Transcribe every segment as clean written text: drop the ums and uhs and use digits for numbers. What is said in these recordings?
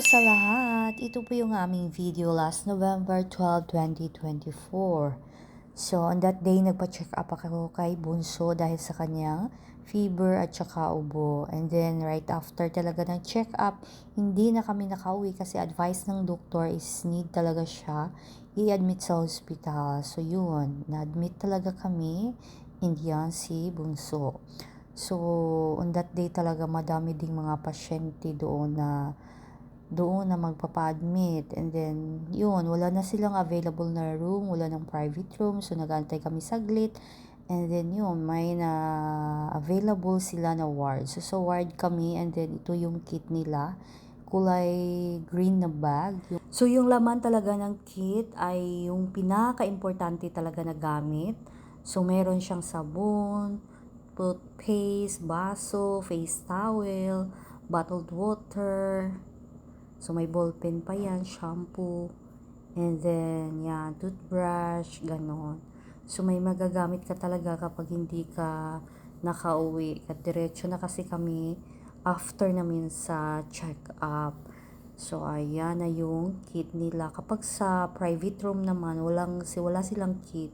sa lahat! Ito po yung aming video last November 12, 2024. So, on that day, nagpa-check up ako kay Bunso dahil sa kanyang fever at saka ubo. And then, right after talaga ng check up, hindi na kami nakauwi kasi advice ng doktor is need talaga siya i-admit sa hospital. So, yun. Na-admit talaga kami. Indian si Bunso. So, on that day talaga madami ding mga pasyente doon na magpapa-admit. And then, yun, wala na silang available na room, wala ng private room. So, nag-aantay kami saglit. And then, yun, may na available sila na ward. So, sa ward kami, and then, ito yung kit nila. Kulay green na bag. So, yung laman talaga ng kit ay yung pinaka-importante talaga na gamit. So, meron siyang sabon, toothpaste, baso, face towel, bottled water. So, may ballpen pa yan, shampoo, and then, yan, toothbrush, ganon. So, may magagamit ka talaga kapag hindi ka nakauwi. At diretso na kasi kami after namin sa check-up. So, ayan na yung kit nila. Kapag sa private room naman, wala silang kit.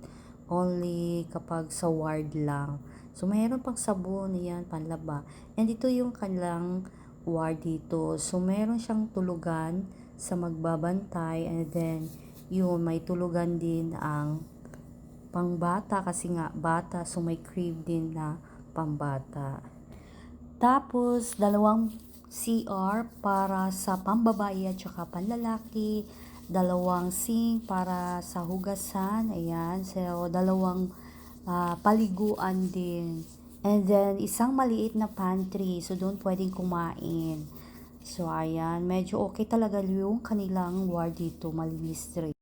Only kapag sa ward lang. So, mayroon pang sabon, yan, panlaba. And ito yung kanilang ward dito. So, meron siyang tulugan sa magbabantay. And then, yun, may tulugan din ang pangbata kasi nga bata. So, may crib din na pambata. Tapos, dalawang CR para sa pambabae at saka panlalaki. Dalawang sink para sa hugasan. Ayan. So, dalawang paliguan din. And then, isang maliit na pantry. So, doon pwedeng kumain. So, ayan. Medyo okay talaga yung kanilang ward dito. Malinis rin.